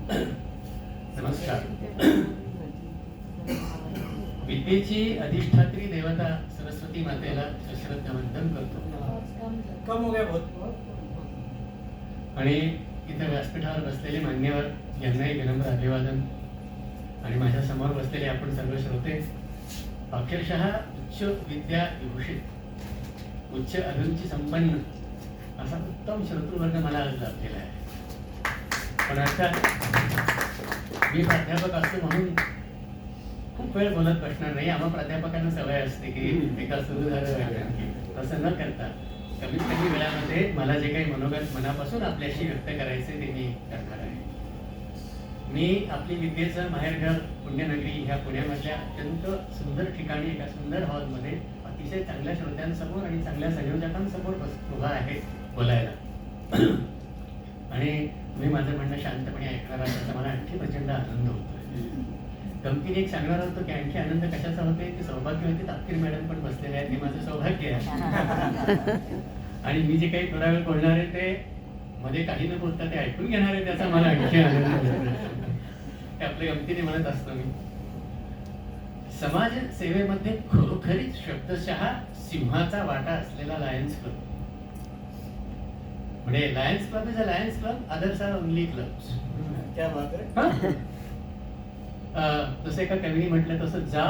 नमस्कार. विद्येची अधिष्ठात्री देवता सरस्वती मातेला सश्रद्ध वंदन करतो. कम हो गया बहुत. आणि इथे व्यासपीठावर बसलेले मान्यवर यांनाही विनम्र अभिवादन. आणि माझ्या समोर बसलेले आपण सर्व श्रोते, अक्षरशः उच्च विद्या विभूषित, उच्च अभिरुची संपन्न असा उत्तम श्रोतृवर्ग मला आज लाभलेला आहे. पण अर्थात मी प्राध्यापक असतो म्हणून खूप वेळ बोलत बसणार नाही. आम्हा प्राध्यापकांना सवय असते की एका सुरू झालं की तसं न करता कमीत कमी वेळामध्ये मला जे काही मनोगत मनापासून आपल्याशी व्यक्त करायचे ते मी करणार आहे. मी आपली विद्येचं माहेरघर पुण्यनगरी ह्या पुण्यामधल्या अत्यंत सुंदर ठिकाणी एका सुंदर हॉलमध्ये अतिशय चांगल्या श्रोत्यांसमोर आणि चांगल्या संयोजकांसमोर उभा आहे बोलायला. आणि तुम्ही माझं म्हणणं शांतपणे ऐकणार आहात त्याचा मला आणखी प्रचंड आनंद होतोय. गमतीने एक सांगणार होतो की आणखी आनंद कशाचा होतोय की सौभाग्यवती तापकीर मॅडम पण बसलेले आहेत, हे माझं सौभाग्य आहे. आणि मी जे काही थोडा वेळ बोलणार आहे ते मध्ये काही न बोलता ते ऐकून घेणार आहे त्याचा मला आणखी आनंद होतो. हे आपल्या गमतीने म्हणत असतो मी. समाज सेवेमध्ये खरोखरीच शब्दशः सिंहाचा वाटा असलेला लायन्स क्लब. म्हणजे Lions Club is a Lions Club, others are only clubs. क्या बात है. जसं एका कवीने म्हटलं तसं, जा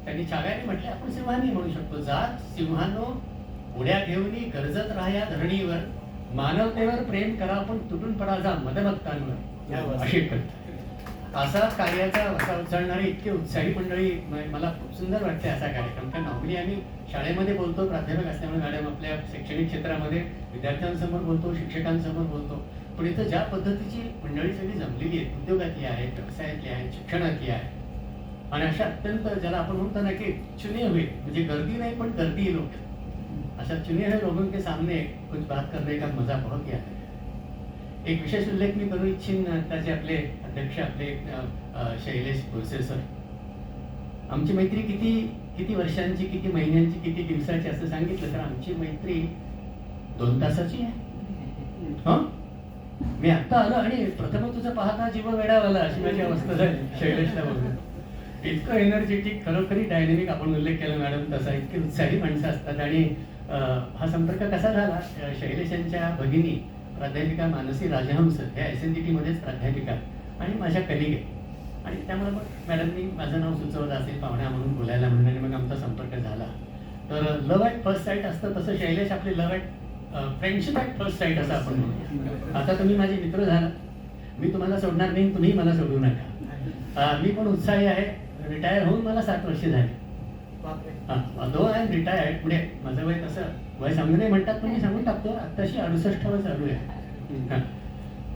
त्यांनी छाव्याने म्हटले, आपण सिंहाने म्हणू शकतो, जात सिंहानो उड्या घेऊन गरजत राहा धरणीवर, मानवतेवर प्रेम करा पण तुटून पडा जा मदभक्तांवर. अशी करतात असा कार्याचा वसा उचलणारी इतके उत्साही मंडळी मला खूप सुंदर वाटते असा कार्यक्रम. कारण नॉर्मली आम्ही शाळेमध्ये बोलतो, प्राध्यापक असल्यामुळे मॅडम आपल्या शैक्षणिक क्षेत्रामध्ये विद्यार्थ्यांसमोर बोलतो, शिक्षकांसमोर बोलतो. पण इथं ज्या पद्धतीची मंडळी सगळी जमलेली आहे, उद्योगातली आहे, व्यवसायातली आहे, शिक्षणातली आहे, आणि अशा अत्यंत ज्याला आपण म्हणतो ना की चुने हुए, म्हणजे गर्दी नाही पण गर्दी लोक, अशा चुने हुए लोगों के सामने कुछ बात करने का मजा बहुत ही आता है. एक विशेष उल्लेख मी करू इच्छिन. आताचे आपले अध्यक्ष आपले शैलेश बोरसे सर, आमची मैत्री किती किती वर्षांची, किती महिन्यांची, किती दिवसाची असं सांगितलं तर आमची मैत्री 2 तासाची आहे. हा, मी आत्ता आलो आणि प्रथम तुझं पाहता जीव वेडावला अशी माझी अवस्था झाली शैलेशला बघून. इतकं एनर्जेटिक, खरोखरी डायनेमिक, आपण उल्लेख केला मॅडम तसा, इतकी उत्साही माणसं असतात. आणि हा संपर्क कसा झाला, शैलेशांच्या भगिनी प्राध्यापिका मानसी राजहंस ह्या SNDT मध्येच प्राध्यापिका आणि माझ्या कलिगे, आणि त्यामुळे मग मॅडमनी माझं नाव सुचवलं असेल पाहुण्या म्हणून बोलायला म्हणून, आणि मग आमचा संपर्क झाला. तर लव्ह ॲट फर्स्ट साईट असतं तसं शैलेश आपले love at friendship at first sight असं आपण म्हणूया. आता तुम्ही माझे मित्र झाला, मी तुम्हाला सोडणार नाही, तुम्ही मला सोडू नका. मी पण उत्साही आहे. रिटायर होऊन मला 7 वर्षे झाली. दो आय एम रिटायर्ड. पुढे माझं वय तसं वय सांगू नाही म्हणतात, पण मी सांगून टाकतो, आत्ताशी 68 चालू आहे.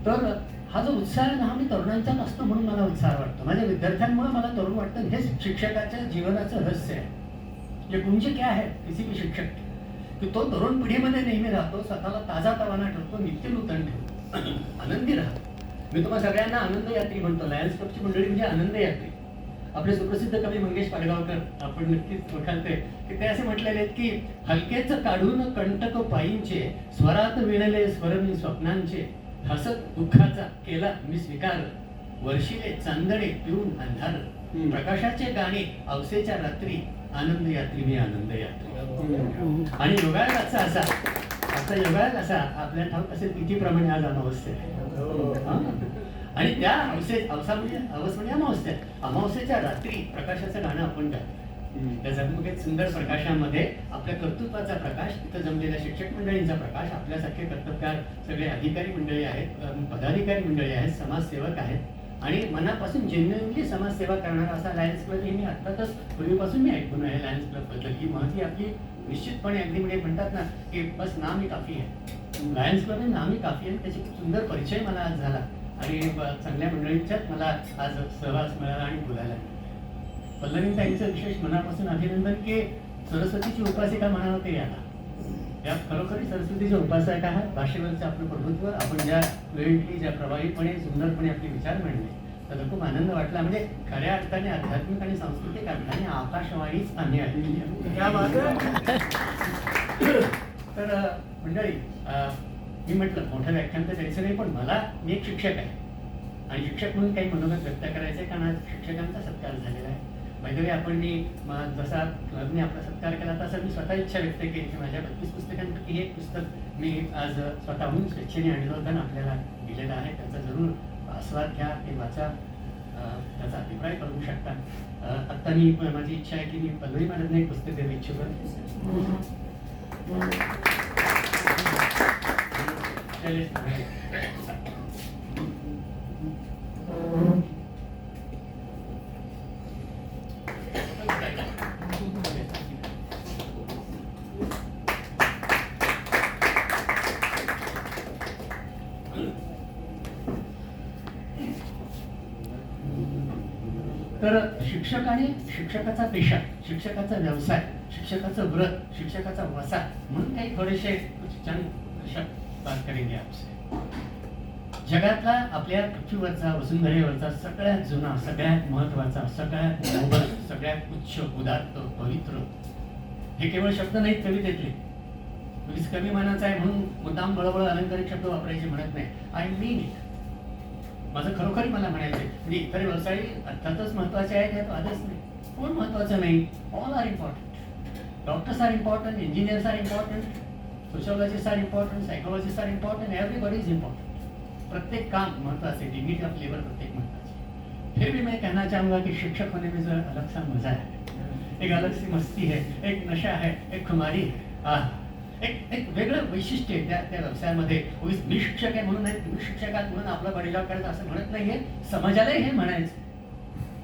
तर हा जो उत्साह आहे ना, हा मी तरुणांचाच असतो म्हणून मला उत्साह वाटतो. माझ्या विद्यार्थ्यांमुळे मला तरुण वाटतं. हेच शिक्षकाच्या जीवनाचं रहस्य आहे. ये कुंजी क्या है किसी भी शिक्षक की तो तरुण पिढीमध्ये नेहमी राहतो, स्वतःला ताजा तवाना ठेवतो, नित्य नूतन ठेवतो, आनंदी राहतो. मी तुम्हाला सगळ्यांना आनंद यात्री म्हणतो. लायन्स क्लबची मंडळी म्हणजे आनंद यात्री. आपले सुप्रसिद्ध कवी मंगेश पाडगावकर, आपण नक्कीच ओळखाल ते, की ते असे म्हटलेले आहेत की हलकेच काढून कंटक पायींचे, स्वरात विणले स्वर मी स्वप्नांचे, हसत दुःखाचा केला मी स्वीकार, वर्षिले चांदणे पिऊन अंधार, प्रकाशाचे गाणे अवसेच्या रात्री, आनंद यात्री मी आनंद यात्री. आणि योगायोगाचा असा योगायोग असा आपल्या ठाऊक असेल तिथीप्रमाणे आज अमावस्या आहे. आणि त्या अवसा म्हणजे अमावस्या, अमावस्येच्या रात्री प्रकाशाचं गाणं आपण गातो. त्या झगमगीत सुंदर प्रकाशामध्ये आपल्या कर्तृत्वाचा प्रकाश, तिथं जमलेल्या शिक्षक मंडळींचा प्रकाश, आपल्यासारखे कर्तव्यकार सगळे अधिकारी मंडळी आहेत, पदाधिकारी मंडळी आहेत, समाजसेवक आहेत, आणि मनापासून जेन्युइनली समाजसेवा करणारा असा लायन्स क्लब हे मी आत्ताच पूर्वीपासून मी ऐकून आहे. लायन्स क्लबबद्दल ही महती आपली निश्चितपणे अगदी म्हणजे म्हणतात ना की बस नाम ही काफी आहे. लायन्स क्लब हे नाम ही काफी आहे. त्याची खूप सुंदर परिचय मला आज झाला आणि चांगल्या मंडळींच्यात मला आज सहवास मिळाला आणि बोलायला मिळाला. पल्लवींताईंचं विशेष मनापासून अभिनंदन की सरस्वतीची उपासिका म्हणावं ते याला. या खरोखरी सरस्वतीच्या उपासक आहात. भाषेवरचं आपलं प्रभुत्व आपण ज्या फ्लुएंटली, ज्या प्रभावीपणे, सुंदरपणे आपले विचार मांडले, त्याचा खूप आनंद वाटला. म्हणजे खऱ्या अर्थाने आध्यात्मिक आणि सांस्कृतिक अर्थाने आकाशवाणीच आम्ही ऐकली. तर मंडळी, मी म्हटलं मोठं व्याख्यान तर द्यायचं नाही, पण मी एक शिक्षक आहे आणि शिक्षक म्हणून काही मनोगत व्यक्त करायचं आहे, कारण आज शिक्षकांचा सत्कार झालेला आहे. वैद्यवे आपण जसा क्लबने आपला सत्कार केला तसा मी स्वतः इच्छा व्यक्त केली की माझ्या 32 पुस्तकांपैकी एक पुस्तक मी आज स्वतःहून स्वेच्छेने आणलं होतं आणि आपल्याला दिलेलं आहे. त्याचा जरूर आस्वाद घ्या, ते वाचा, त्याचा अभिप्राय करू शकता. आत्ता मी माझी इच्छा आहे की मी पल्लवी मॅडमने एक पुस्तक देऊ इच्छुक तर शिक्षक आणि शिक्षकाचा पेशा, शिक्षकाचा व्यवसाय, शिक्षकाचं व्रत, शिक्षकाचा वसा म्हणून काही थोडेसे चंद शब्द बात करेंगे आपसे. जगातला आपल्या पृथ्वीवरचा वसुंधरेवरचा सगळ्यात जुना, सगळ्यात महत्वाचा, सगळ्यात नोबल, सगळ्यात उच्च, उदात्त, पवित्र हे केवळ शब्द नाहीत कवितेतले. कवी मानाचा आहे म्हणून मुद्दाम बळबळ अलंकारिक शब्द वापरायचे म्हणत नाही. I mean it. माझं खरोखरी मला म्हणायचंय. म्हणजे इतर व्यवसाय अर्थातच महत्वाचे आहेत, यात वादच नाही. कोण महत्वाचं नाही? All are important. Doctors are important, engineers are important, sociologist are important, psychologist are important, everybody is important. प्रत्येक काम महत्वाचे, डिग्निटी ऑफ लेबर प्रत्येक महत्वाची. फिर भी मैं कहना चाहूंगा कि शिक्षक होने में जो अलग सा मजा है, एक अलग सी मस्ती है, एक नशा है, एक खुमारी है. एक वेगळं वैशिष्ट्य आहे त्या व्यवसायामध्ये. मी शिक्षक आहे म्हणून नाही, तुम्ही शिक्षक आहात म्हणून आपला बळीराव करायचं असं म्हणत नाहीये. समाजालाही हे म्हणायचं.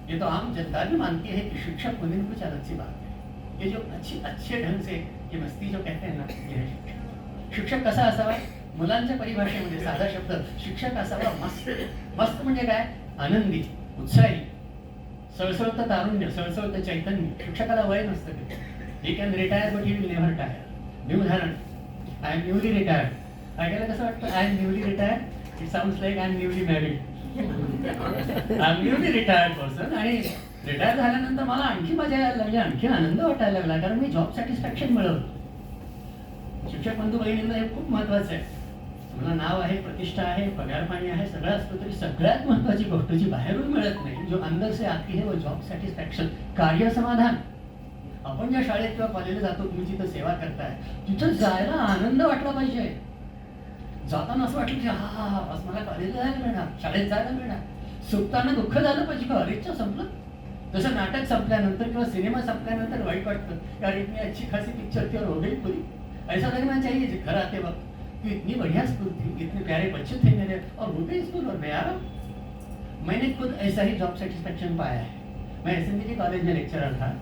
ये तो आम जनता भी मानती है कि शिक्षक होने में कुछ अलग सी बात है. ये जो अच्छे ढंग से ये मस्ती जो कहते हैं ना, ये है शिक्षक. शिक्षक कसा असावा? मुलांच्या परिभाषेमध्ये साधा शब्द शिक्षक असावा मस्त. मस्त म्हणजे काय? आनंदी, उत्साही, सळसळतं तारुण्य, सळसळतं चैतन्य. शिक्षकाला वय नसतं. He can retire but he will never tire. मी उदाहरण, आय एम न्यूली रिटायर्ड. ऐकायला कसं वाटतं? I am newly retired. It sounds like I am newly married. I am newly retired person. आणि रिटायर झाल्यानंतर मला आणखी मजा यायला लागली, आणखी आनंद वाटायला लागला, कारण मी जॉब सॅटिस्फॅक्शन मिळवलं. शिक्षक बंधू बहिणींना हे खूप महत्वाचं आहे. तुम्हाला नाव आहे, प्रतिष्ठा आहे, पगार पाणी आहे, सगळं असतं, तरी सगळ्यात महत्वाची गोष्ट जी बाहेरून मिळत नाही, जो अंदर से आती है, वो जॉब सॅटिस्फॅक्शन, कार्य समाधान. आपण ज्या शाळेत किंवा कॉलेजला जातो, तुम्ही जिथं सेवा करताय, तिथं जायला आनंद वाटला पाहिजे. जाताना असं वाटलं की हा बस मला कॉलेजला जायला मिळणार, शाळेत जायला मिळणार. सुटताना दुःख झालं पाहिजे का अरेच्या संपलं. जसं नाटक संपल्यानंतर किंवा सिनेमा संपल्यानंतर वाईट वाटतं, यार इतनी अच्छी खासी पिक्चर थी और हो गई पूरी. ऐसा लगना चाहिए घर आते वक्त कि इतनी बढ़िया स्कूल थी, इतने प्यारे बच्चे थे मेरे, और वो भी स्कूल और मैं आ रहा हूँ. मैंने खुद ऐसा ही जॉब सेटिस्फैक्शन पाया है. मैं एसएमबीजी कॉलेज में लेक्चरर था.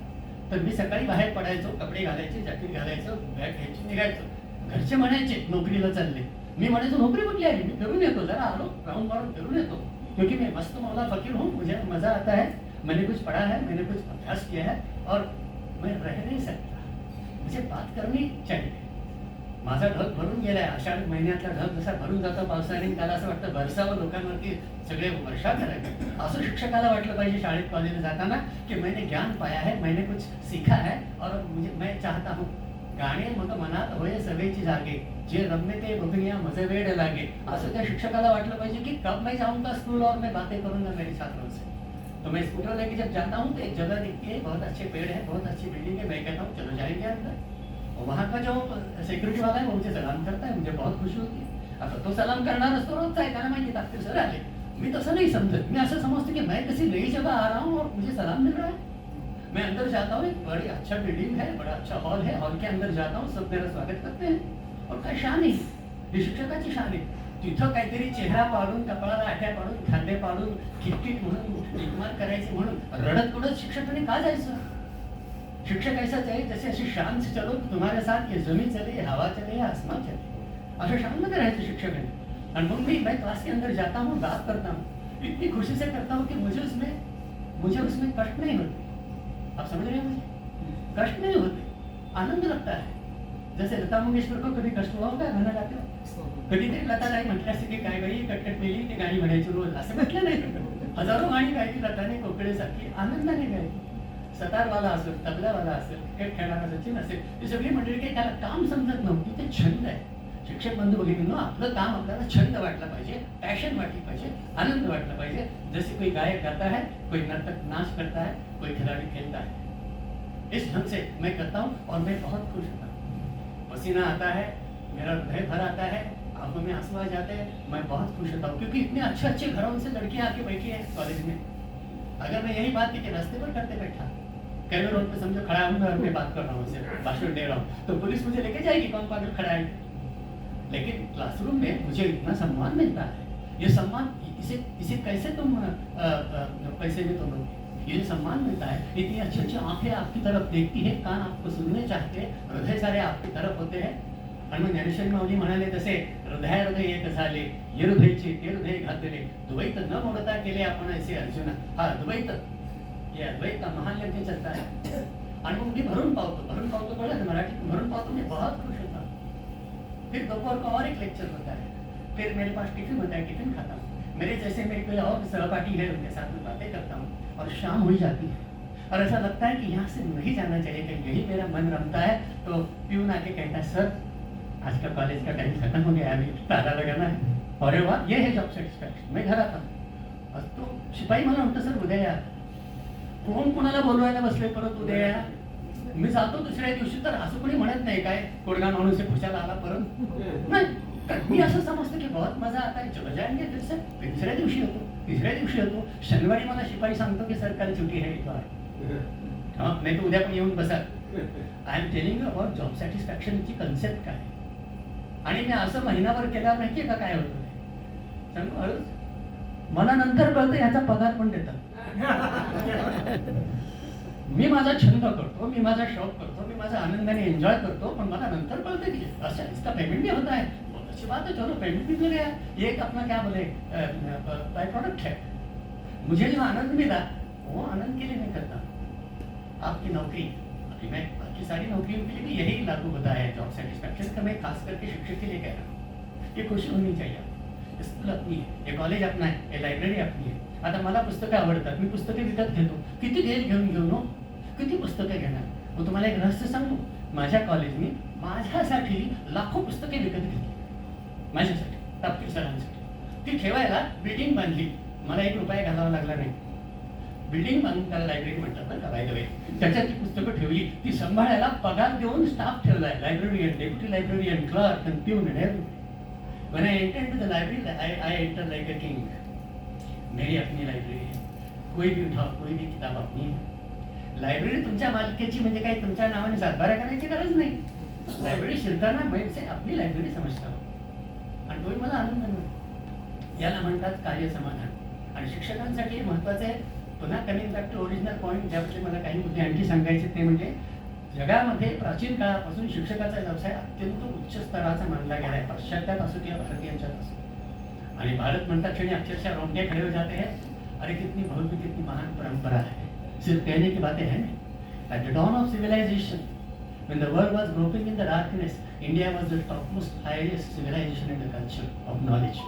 तर मी सकाळी बाहेर पडायचो, कपडे घालायचे, जॅकेट घालायचं, बॅग घ्यायची, निघायचो. घरचे म्हणायचे नोकरीला चालले. मी म्हणायचो नोकरी कुठली आली, मी फिरून येतो, जरा आलो राऊंड मारून फिरून येतो, क्योंकि मैं मस्त मौला फकीर हूँ, मुझे मजा आता है, मैंने कुछ पढ़ा है, मैंने कुछ अभ्यास किया है, और मैं रह नहीं सकता, मुझे बात करनी चाहिए. माझा ढग भरून गेलाय. आषाढ महिन्यातला ढग जसा भरून जातो पावसाने, त्याला असं वाटतं बरसावं लोकांवरती सगळे वर्षा करायचं. असं शिक्षकाला वाटलं पाहिजे शाळेत कॉलेजला जाताना की मैंने ज्ञान पाया है, मैंने कुछ सीखा है, और मुझे मैं चाहता हूँ गाणे मग मनात होय सवेची जागे, जे रमने ते बघनिया मजे वेड लागे. असं त्या शिक्षकाला वाटलं पाहिजे की कब मैं जाऊंगा स्कूल और मैं बातें करूंगा मेरे छात्रों से. तो मैं स्कूटर लेके जब जाता हूँ तो एक जगह दिखती है, बहुत अच्छे पेड़ है, बहुत अच्छी बिल्डिंग है. मैं कहता हूँ चलो जाएंगे अंदर. वहाँ का जो सिक्युरिटी वाला है वो मुझे सलाम करता है, मुझे बहुत खुशी होती है. आता तो सलाम करणारच तो रोजचा आहे, त्याला माहिती तात्पुर सर आले. मी तसं नहीं समझत. मैं ऐसा समझती कि मैं किसी नई जगह आ रहा हूँ और मुझे सलाम मिल रहा है. मैं अंदर जाता हूँ, एक बड़ी अच्छा बिल्डिंग है, बड़ा अच्छा हॉल है, हॉल के अंदर जाता हूँ, सब मेरा स्वागत करते हैं. और काय शान आहे, ही शिक्षकाची शान आहे. तिथं काहीतरी चेहरा पाडून, कपाळाला आठ्या पाडून, खांदे पाडून, किटकिट म्हणून, टिकमार करायची म्हणून रडत कुडत शिक्षकाने का जायचं? शिक्षक ऐसा चाहिए जैसे ऐसी शान से चलो तुम्हारे साथ ये जमीन चले, ये हवा चले, ये आसमान चले. अशा शान मध्ये राहायचं शिक्षकाने. आणि मग मैं क्लास के अंदर जाता हूँ, बात करता हूँ, इतनी खुशी से करता हूँ कि मुझे उसमें कष्ट नहीं होते. आप समझ रहे हैं? मुझे कष्ट नहीं होते, आनंद लगता है. जैसे लता मंगेशकर को कभी कष्ट हुआ होगा गाणं गाते हो? कधीतरी लता नाही म्हटलं असते की काय बाई कटकट मेली, ते गाणी म्हणायची रोज, असं म्हटलं नाही. हजारो गाणी गायली लताने कोकिळेसारखी, आनंदाने गायली. सतारवाला असेल, तबलावाला असेल, क्रिकेट खेळणारा सचिन असेल, ती सगळी मंडळी काही त्याला काम समजत नव्हती, ते छंद आहे. शिक्षक बंधू भगिनींनो, आपलं काम आपल्याला छंद वाटला पाहिजे, पॅशन वाटली पाहिजे, आनंद वाटला पाहिजे. जैसे कोई गायक गाता है, कोई नर्तक नाच करता है, कोई खिलाड़ी खेलता है. इस ढंग से मैं करता हूँ और मैं बहुत खुश होता हूँ. पसीना आता है, मेरा हृदय भर आता है, आंखों में आंसू आ जाते हैं. मैं बहुत खुश होता हूँ क्योंकि इतने अच्छे अच्छे घरों से लड़कियां आके बैठी है कॉलेज में. अगर मैं यही बात कि रास्ते पर करते बैठा, कैमरे रोड पे समझो खड़ा हूँ और मैं बात कर रहा हूँ, उससे भाषण दे रहा हूँ, तो पुलिस मुझे लेके जाएगी कौन पागल खड़ा है. लेकिन क्लासरूम में मुझे इतना सम्मान मिलता है. ये सम्मान, इसे कैसे तुम पैसे में तुम लोगे? ये जो सम्मान मिलता है, इतनी अच्छी अच्छी आंखें आपकी तरफ देखती है, कान आपको सुनने चाहते हैं, हृदय सारे आपकी तरफ होते हैं. आणि मग ज्ञानेश्वरी माऊली म्हणाले तसे, हृदय हृदय एक झाले, ये हृदयचे ते हृदय घातले, द्वैत न मोडता केले आपण ऐसे अर्जुना. हा द्वैत, ये अद्वैत का महान यज्ञ चलता है. आणि मग मी भरून पावतो कळलं ना मराठी, भरून पावतो, मैं बहुत खुश होता हूँ. फिर दोपहर को और एक लेक्चर होता है, फिर मेरे पास टिफिन होता है, टिफिन खाता हूँ. मेरे जैसे मेरे कोई और सहपाठी है, उनके साथ में बातें करता हूँ और शाम हो जाती है और ऐसा लगता है कि यहाँ से नहीं जाना चाहिए, कि यही मेरा मन रमता है. तो प्यून आके कहता है, सर आज का कॉलेज का टाइम खत्म हो गया, अभी ताला लगाना है. अरे वाह, ये है जॉब सॅटिस्फॅक्शन. मैं घर आता हूँ. तो शिपाई मला म्हणतो, सर उद्या या. कोण कोणाला बोलवायला बसले परत उद्या या. मी जातो दुसऱ्या दिवशी, तर असं कोणी म्हणत नाही काय कोडगा माणूस खुशाला आला परत नाही. मी असं समजतो की बहुत मजा आता है, चलो जाएंगे फिर से. तिसऱ्या दिवशी होतो. शनिवारी मला शिपाई सांगतो की सरकारी सुट्टी है इथं. हा, नाही तर उद्या पण येऊन बसा. I am telling you about job सॅटिस्फॅक्शनची कन्सेप्ट काय. आणि मी असं महिनाभर केला, माहितीये का काय होतं सांगू हळूच. मला नंतर कळतं याचा पगार पण देतात. मी माझा छंद करतो, मी माझा शौक करतो, मी माझा आनंदाने एन्जॉय करतो, पण मला नंतर कळतं की अच्छा इसका पेमेंट भी होता है. अच्छी बात है, चलो पेमेंट भी मिल गया. ये एक अपना क्या बोले बाय प्रोडक्ट है. मुझे जो आनंद मिला वो आनंद के लिए नहीं करता. आपकी नौकरी, अभी मैं बाकी सारी नौकरियों के लिए भी यही लागू होता है जॉब सेटिस्फैक्शन का. मैं खास करके शिक्षक के लिए कह रहा हूँ. ये खुशी होनी चाहिए. स्कूल अपनी है, ये कॉलेज अपना है, ये लायब्ररी अपनी है. आता मला पुस्तकं आवडतात, मी पुस्तके विकत घेतो. किती घेऊन हो, किती पुस्तकं घेणार. मग तुम्हाला एक रहस्य सांगू, माझ्या कॉलेजने माझ्यासाठी लाखो पुस्तके विकत घेतली. माझ्यासाठी, तापकीर सरांसाठी. ती ठेवायला बिल्डिंग बांधली, मला ₹1 घालावा लागला नाही. बिल्डिंग बांधून त्याला लायब्ररी म्हणतात ना का, बाय द वे. त्याच्यात ती पुस्तकं ठेवली, ती सांभाळायला पगार देऊन स्टाफ ठेवलाय, librarian, deputy librarian, clerk and peon and everything. When I entered into the library, I entered like a king. मेरी अपनी लायब्ररी है, कोई भी उठाओ, कोई भी किताब अपनी है. लायब्ररी तुमच्या मालकीची म्हणजे काही तुमच्या नावाने सातबारा करायची गरज नाही. लायब्ररी शिरताना मैं इसे अपनी लायब्ररी समजता हूँ आणि तोही मला आनंद मिळतो. याला म्हणतात कार्य समाधान. आणि शिक्षकांसाठी महत्वाचं आहे. पुन्हा coming back to original point, ज्याबद्दल मला काही मुद्दे आणखी सांगायचे ते म्हणजे, जगामध्ये प्राचीन काळापासून शिक्षकाचा व्यवसाय अत्यंत उच्च स्तराचा मानला गेला आहे, पाश्चात्यात असो किंवा भारतीयांच्यात असो. आणि भारत म्हणता क्षणी अक्षरशः रोंगटे खड़े हो जाते हैं. अरे कितनी भव्य, कितनी महान परंपरा है. सिर्फ कहने की बातें हैं नहीं. At the dawn of civilization, when the world was groping in the darkness, India was the topmost highest civilization in the culture of knowledge.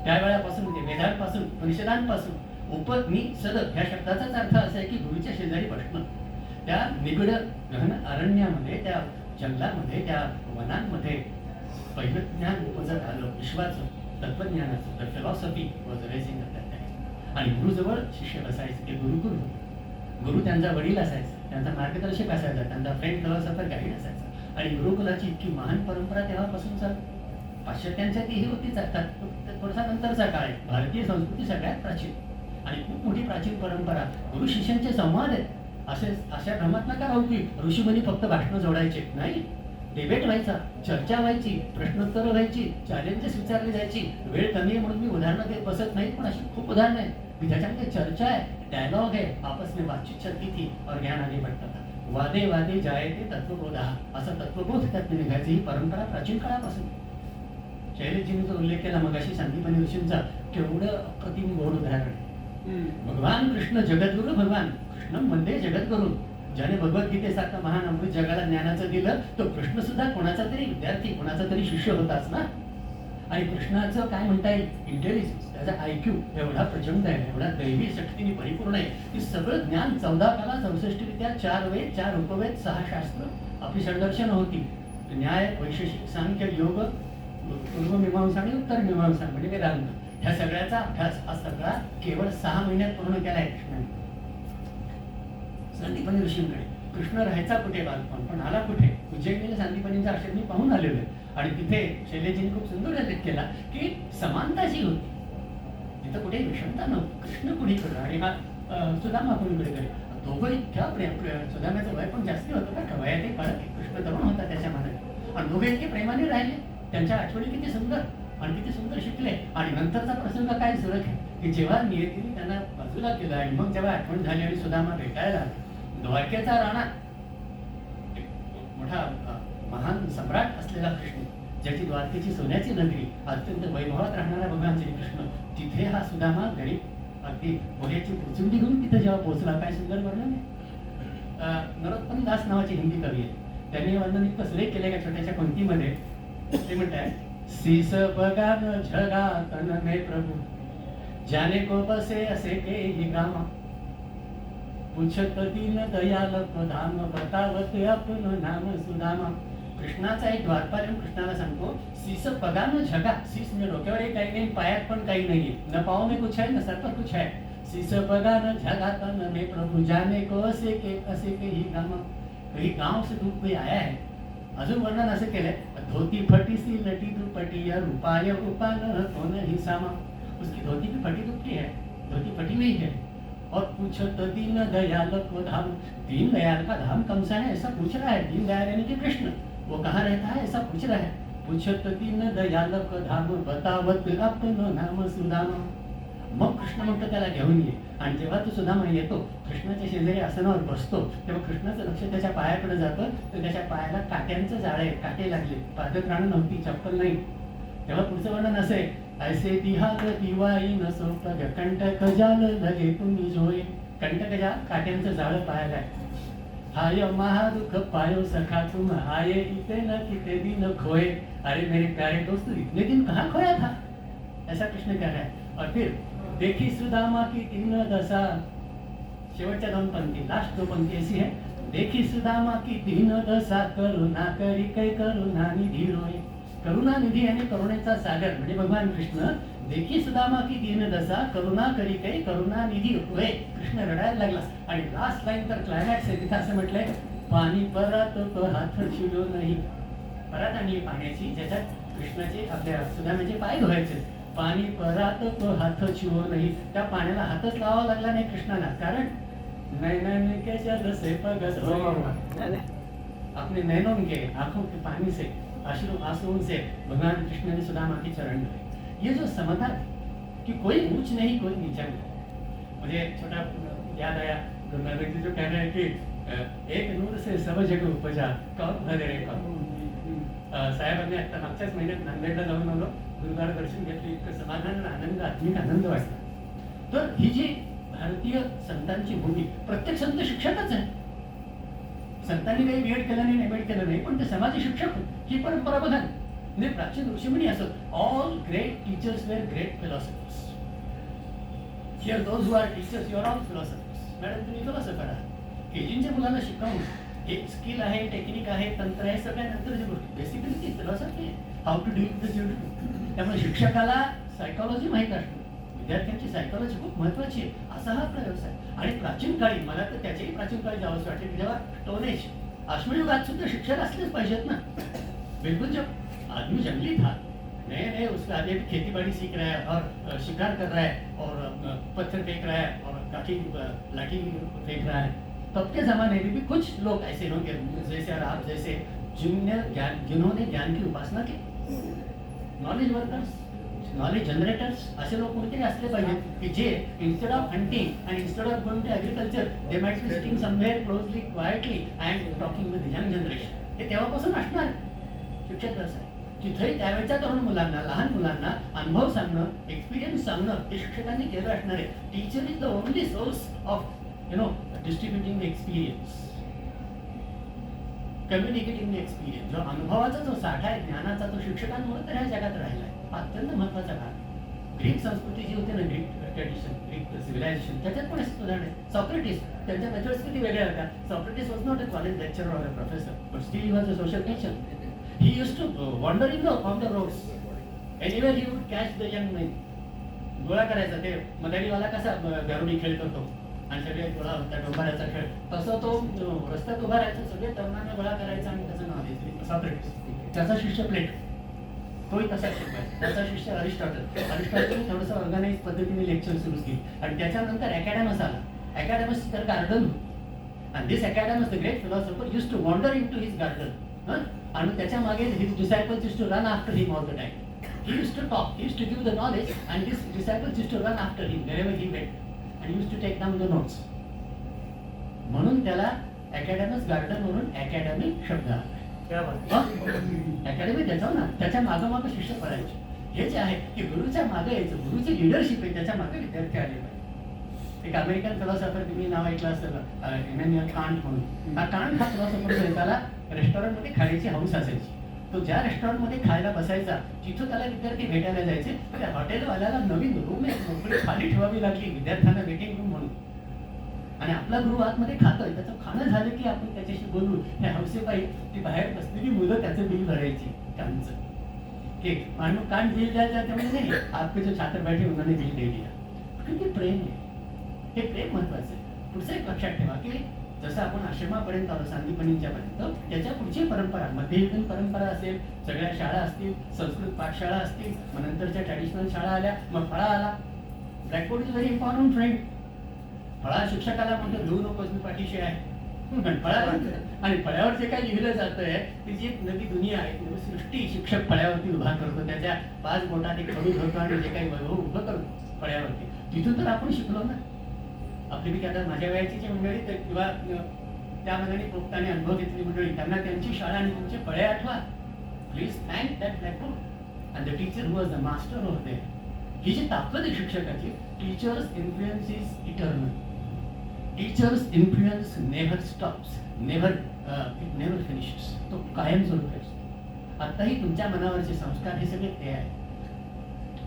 त्यावेळापासून म्हणजे वेदांपासून, उपनिषदांपासून, उपनिषद ह्या शब्दाचाच अर्थ असा आहे की गुरुच्या शेजारी बसणं. त्या निबिड गहन अरण्यामध्ये, त्या जंगलामध्ये, त्या वनांमध्ये पहिलं ज्ञान उपजत आलं, विश्वाचं, तत्वज्ञानाचं. तर philosophy was raising at that time. आणि गुरुजवळ शिष्य बसायचे, ते गुरुकुल होते. गुरु त्यांचा वडील असायचा, त्यांचा मार्गदर्शक असायचा, त्यांचा फ्रेंड फिलॉसॉफर गाईड असायचा. आणि गुरुकुलाची इतकी महान परंपरा तेव्हापासून चालू. पाश्चात्यांच्या तीही होती, थोडासा नंतरचा काळ आहे. भारतीय संस्कृती सगळ्यात प्राचीन आणि खूप मोठी प्राचीन परंपरा. गुरु शिष्यांचे संवाद आहेत. अशा भ्रमात नका राहू की ऋषीमुनी फक्त भाषणं जोडायचे. नाही, डिबेट व्हायचा, चर्चा व्हायची, प्रश्नोत्तरं व्हायची, चॅलेंजेस विचारली जायची. वेळ कमी आहे म्हणून मी उदाहरणं देत बसत नाही, पण अशी खूप उदाहरणं आहेत की ज्याच्यामध्ये चर्चा आहे, डायलॉग है, आपस में बातचीत चलती थी और ज्ञान आगे बढ़ता था. वादे वादे जायते तत्वबोधा, असं तत्वबोध त्यातनं निघायची. ही परंपरा प्राचीन काळापासून. शैलेशजींनी जो उल्लेख केला मगाशी संदीपनी ऋषींचा, केवढं अप्रतिम गोड उदाहरण आहे. भगवान कृष्ण जगद्गुरु, भगवान कृष्ण म्हणजे जगद्गुरु. ज्याने भगवद्गीतेसारखं महान अमृत जगाला ज्ञानाचं दिलं, तो कृष्ण सुद्धा कोणाचा तरी विद्यार्थी, कोणाचा तरी शिष्य होताच ना. आणि कृष्णाचं काय म्हणता येईल, इंटेलिजन्स, त्याचा IQ एवढा प्रचंड आहे, एवढा दैवी शक्तीने परिपूर्ण आहे की सगळं ज्ञान 14 कला, 64 विद्या, 4 वेद, 4 उपवेद, 6 शास्त्र, आपली षड्दर्शन होती. न्याय, वैशेषिक, सांख्य, योग, पूर्वमीमांसा आणि उत्तर मीमांसा म्हणजे वेदांत, ह्या सगळ्याचा अभ्यास हा सगळा केवळ 6 महिन्यात पूर्ण केला आहे कृष्णाने. सांदीपनी ऋषींकडे कृष्ण राहायचा कुठे बालपण, पण आला कुठे? उज्जैनीला सांदीपनीचा आश्रम मी पाहून आलेलो आहे. आणि तिथे शैलेजींनी खूप सुंदर उल्लेख केला की समानता जी होती तिथं कुठे विषमता नव्हती. कृष्ण कुणीकडे आणि हा सुदामा कुणीकडे करे. दोघं इतक्या सुदाम्याचं वय पण जास्ती होतं का, वयातही फरक आहे. कृष्ण तरुण होता त्याच्या मनात, आणि दोघे इतके प्रेमाने राहिले. त्यांच्या आठवणी किती सुंदर आणि किती सुंदर शिकले. आणि नंतरचा प्रसंग काय सुरख आहे की जेव्हा नियतीने त्यांना बाजूला केलं आणि मग जेव्हा आठवण झाली आणि सुदामा भेटायला आला, द्वारकेचा राणा मोठा महान सम्राट असलेला कृष्ण, ज्याची द्वारकेची सोन्याची नगरी, अत्यंत वैभवात राहणारा भगवान श्रीकृष्ण, तिथे हा सुदामा गरीब अगदी पोह्याची पुचुंडी घेऊन तिथे जेव्हा पोहोचला, काय सुंदर वर्णन आहे. नरोत्तम दास नावाचे हिंदी कवी आहेत, त्यांनी वर्णन इतकं सुरेख केलं का छोट्याशा पंक्तीमध्ये ते म्हणतात, शीस बगा न झगा तन में प्रभु जाने को बसे असे के ही गामा पूछत दीन दयाल धाम बतावत अपन नाम सुदामा. कृष्णाचा एक द्वारपाल येऊन कृष्णाला सांगतो, शीस बगा न झगा. शीस म्हणजे डोक्यावर काही नाही, पायात पण काही नाहीये, न पाव में कुछ है न सर पर कुछ है. शीस बगा न झगा तन में प्रभु जाने को असे के ही गामा. कहीं गांव से दूर कोई आया है. अजून वर्णन असं केलंय, धोती फटी सी लटी दुपटी रूपाय उपान कौन ही सामा. उसकी धोती भी फटी दुपटी है, धोती फटी नहीं है. और पूछत दीन दयाल को धाम. दीन दयाल का धाम कौन सा है ऐसा पूछ रहा है. दीन दयाल यानी कि कृष्ण, वो कहाँ रहता है ऐसा पूछ रहा है. पूछत दीन दयाल को धाम बतावत अपन नाम सुदामा. मग कृष्ण म्हणतो त्याला घेऊन ये. आणि जेव्हा तो सुदामा येतो, कृष्णाच्या शेजारी आसनावर बसतो, तेव्हा कृष्णाचं लक्ष त्याच्या पायाकडे जातं. तर त्याच्या पायाला काट्यांचं जाळं आहे, काटे लागले, पादत्राणं नव्हती, चप्पल नाही. तेव्हा पुढचं वर्णन असे, ऐसे दिहाल दिवाई नसो पग कंटक जाल लगे तुम्ही जोये. कंटक जाल, काट्यांचं जाळं पायाला आहे. हाय महादुख पायो सखा तुम आये इते न किते दिन खोए. अरे मेरे प्यारे दोस्त, इतने दिन कहाँ खोया था, ऐसा कृष्ण कह रहा है. और फिर देखी सुदामा की 3 दशा. शेवटच्या 2 पंक्ती, लास्ट 2 पंक्ती ऐसी है, देखी सुदामा की 3 दशा करुणा करी कै करुणा निधी रोय. करुणा निधी आणि करुणेचा सागर म्हणजे भगवान कृष्ण. देखी सुदामा की 3 दशा करुणा करी कै करुणा निधी रोय. कृष्ण रडायला लागला. आणि लास्ट लाईन तर क्लायमॅक्स आहे, तिथे असं म्हटलंय, पाणी परात हात छिलो नाही. परात आणि पाण्याची, ज्याच्यात कृष्णाचे आपल्या सुदामाचे पाय धुवायचे. पाणी परात हात छिओ नाही. त्या पाण्याला हातच लावावा लागला नाही कृष्णाला, कारण नैनन के जल से पग धोए. अपने नैनों के, आंखों के पानी से, आंसुओं से भगवान कृष्ण ने सुदामा के चरण धोए. ये जो समता थी कि कोई ऊंच नहीं कोई नीचा नहीं. मुझे छोटा याद आया, गुरु नानक जी जो कह रहे हैं कि एक नूर से सब जग उपजा कौन भले रे कौन. साहेबांनी आता मागच्याच महिन्यात नांदेडला जाऊन आलो, गुरुद्वारा दर्शन घेतलं, इतकं समाधान आनंद, आत्मिक आनंद वाटला. तर ही जी भारतीय संतांची भूमी, प्रत्येक संत शिक्षकच आहे. संतांनी काही बीएड केलं नाही, एमएड केलं नाही, पण ते समाज शिक्षक होते. ही परंपरा बघा, म्हणजे प्राचीन ऋषीमुनी असत. All great teachers were great philosophers. Here those who are teachers, you are all philosophers. Madam तुम्ही फिलॉसॉफर आहात. केजींच्या मुलांना शिकवून एक स्किल आहे, टेक्निक आहे, तंत्र आहे, सगळ्या नंतरच्या गोष्टी. बेसिकली ती फिलॉसॉफी आहे, how to deal with the children. त्यामुळे शिक्षकाला सायकॉलॉजी माहीत असते, विद्यार्थ्यांची सायकॉलॉजी खूप महत्वाची आहे. असा हा आपला व्यवसाय. आणि प्राचीन काळी, मला तर त्याच्याही प्राचीन काळी जावंसं वाटतं की जेव्हा स्टोन एज, अश्मयुगात सुद्धा शिक्षक असलेच पाहिजेत ना. बिल्कुल जब आदमी जंगली था, नए उसके आगे भी खेती बाड़ी सीख रहा है और शिकार कर रहा है और पत्थर फेंक रहा है और लाठी फेंक रहा है, तब के जमाने में भी कुछ लोग ऐसे होंगे जैसे और आप जैसे, जिन्होंने ज्ञान की उपासना की. नॉलेज वर्कर्स, नॉलेज जनरेटर्स, असे लोक कोणतरी असले पाहिजे की जे इन्स्टेड ऑफ हंटिंग आणि instead of going to agriculture, they might be sitting somewhere closely quietly and talking with young generation. हे तेव्हापासून असणार शिक्षक व्यवसाय. तिथेही त्यावेळच्या तरुण मुलांना, लहान मुलांना अनुभव सांगणं, एक्सपिरियन्स सांगणं हे शिक्षकांनी केलं असणार आहे. Teacher is the only source of distributing experience, communicating experience. जो अनुभवाचा जो साठा आहे, ज्ञानाचा, तो शिक्षकांमुळे तर ह्या जगात राहिला आहे. हा अत्यंत महत्वाचा भाग. ग्रीक संस्कृती जी होती ना, ग्रीक ट्रेडिशन, ग्रीक सिव्हिलायझेशन, त्याच्यात पण उदाहरण आहे. सॉक्रेटिस, त्यांच्या मेथड्स किती वेगळ्या होत्या. Socrates was not a college lecturer or a professor, but still he was a social nation. He used to wander on the roads anywhere he would catch the young main. गोळा करायचा, ते मदारीवाला कसा दारुडी खेळ करतो आणि सगळे गोळा होता डोंबाऱ्याचा खेळ, तसं तो रस्त्यात उभा राहायचा, सगळे तरुणांना गोळा करायचा आणि त्याचं नाव द्यायचं सॉक्रेटिस. त्याचा शिष्य प्लेटो, तोही तसा शिकवायचा. त्याचा शिष्य अरिस्टॉटल थोडंसं ऑर्गनाइज पद्धतीने लेक्चर सुरू केली आणि त्याच्यानंतर अकॅडमस आला. अकॅडमस तर garden, and this Academus, the great philosopher, used to wander into his garden, and त्याच्या मागे his disciples used to run after him all the time. He used to talk, he used to give the knowledge, and his disciples used to run after him wherever he went, and he used to take down the notes. म्हणून त्याला अकॅडमस garden म्हणून academy शब्द आला. Academy त्याचा ना, त्याच्या मागोमाग शिष्य पडायचे. हे जे आहे की गुरुच्या मागे यायचं, गुरुची लिडरशिप आहे, त्याच्या मागे विद्यार्थी आले पाहिजे. एक अमेरिकन फिलॉसॉफर तुम्ही नाव ऐकलं असेल, इमॅन्युअल कांट म्हणून. कांट हा फिलॉसॉफर जो आहे त्याला रेस्टॉरंटमध्ये खाण्याची हौस असायची. तो ज्या रेस्टॉरंटमध्ये खायला बसायचा तिथं त्याला विद्यार्थी भेटायला जायचे. तर त्या हॉटेलवाल्याला नवीन रूम नोकरी खाली ठेवावी लागली विद्यार्थ्यांना, वेटिंग रूम म्हणून. आणि आपला गुरु आतमध्ये खातोय, त्याचं खाणं झालं की आपण त्याच्याशी बोलू. त्या हौसेपायी ती बाहेर बसलेली मुलं त्याचं बिल भरायची कांटचं. की माणूस कांट बिल द्यायचा त्यामुळे नाही, आपके जो छात्र बैठे उन्होंने बिल दे दिया. किती प्रेम आहे, हे प्रेम महत्वाचं आहे. पुढचं एक लक्षात ठेवा की जसं आपण आश्रमापर्यंत आलो, सांदीपनींच्या पर्यंत, त्याच्या पुढची परंपरा मध्ययुगीन परंपरा असेल, सगळ्या शाळा असतील, संस्कृत पाठशाळा असतील, मग नंतरच्या ट्रॅडिशनल शाळा आल्या, मग फळा आला. Blackboard is very important friend. फळा शिक्षकाला म्हणतो लिहू नकोस, मी पाठीशी आहे. आणि फळ्यावर जे काही लिहिलं जातंय ती जी एक नवी दुनिया आहे, नवी सृष्टी शिक्षक फळ्यावरती उभा करतो. त्याच्या 5 बोटात एक खडू धरतो आणि जे काही वैभव उभं करतो फळ्यावरती, तिथून तर आपण शिकलो ना. आपली बी आता माझ्या वयाची जी मंडळी किंवा त्या मनाने पोपटाने अनुभव घेतली मंडळी, त्यांना त्यांची शाळा आणि तुमचे फळे आठवा. Please thank that blackboard and the teacher who was the master of there. ही जी ताकद आहे शिक्षकाची, teachers influence is eternal. Teachers influence never stops, never it never finishes. तो कायमस्वरूपी असतो. आत्ताही तुमच्या मनावरचे संस्कार हे सगळे ते आहे.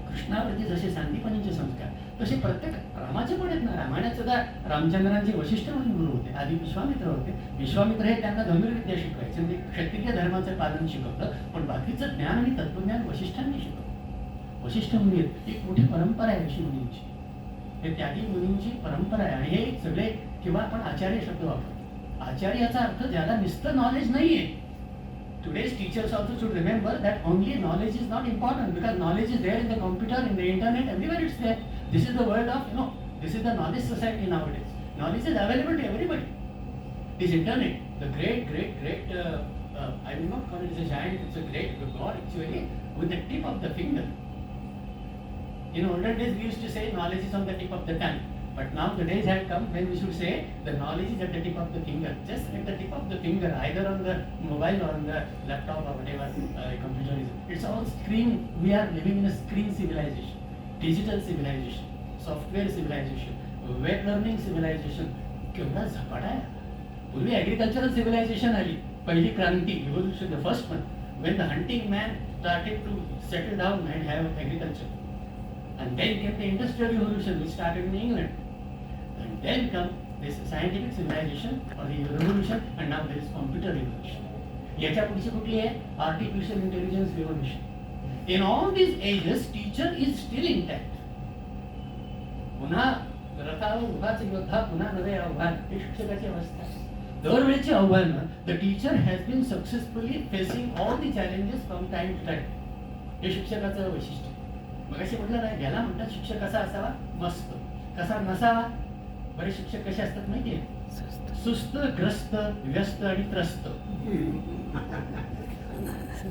कृष्णावरती जसे सांदीपनीचे संस्कार, तसे प्रत्येक रामाचे पण आहेत ना. रामायणात सुद्धा रामचंद्रांचे वशिष्ठ म्हणून गुरु होते, आधी विश्वामित्र होते. विश्वामित्र हे त्यांना धनुर्विद्या शिकवायचे, म्हणजे क्षत्रिय धर्माचं पालन शिकवलं, पण बाकीचं ज्ञान आणि तत्वज्ञान वशिष्ठांनी शिकवलं. वशिष्ठ मुनी एक मोठी परंपरा आहे ऋषी मुनींची, हे त्यागी मुनींची परंपरा आहे. आणि हे सगळे किंवा आपण आचार्य शब्द वापरतो. आचार्याचा अर्थ ज्याला नुसतं नॉलेज नाहीये. Today's teachers also should remember that only knowledge is not important, because knowledge is there in the computer, in the internet, everywhere it's there. This is the world of, this is the knowledge society nowadays. Knowledge is available to everybody. This internet, the great, I will not call it a giant, it's a great God actually, with the tip of the finger. In older days we used to say knowledge is on the tip of the tongue. But now the days have come when we should say the knowledge is at the tip of the finger, just at the tip of the finger, either on the mobile or on the laptop or whatever computer is. It's all screen. We are living in a screen civilization, digital civilization, software civilization, web learning civilization. केवढा झपाटा आहे. पूर्वी agricultural civilization आली, पहिली क्रांती, revolution, the first one, when the hunting man started to settle down and have agriculture. And then came the industrial revolution, which started in England. And then come this scientific civilization or the revolution, and now there is computer revolution. याच्या पुढची कुठली आहे? Artificial intelligence revolution. In all these ages, teacher is still intact. पुन्हा रथावर उभाच योद्धा, पुन्हा नवे आव्हान, ही शिक्षकाची अवस्था आहे. दरवेळची आव्हानं, the teacher has been successfully facing all the challenges from time to time. हे शिक्षकाचं वैशिष्ट्य. मग असे म्हटलं नाही, याला म्हणतात शिक्षक कसा असावा? मस्त. कसा नसावा? बरेच शिक्षक कसे असतात माहितीये? सुस्त, ग्रस्त, व्यस्त आणि त्रस्त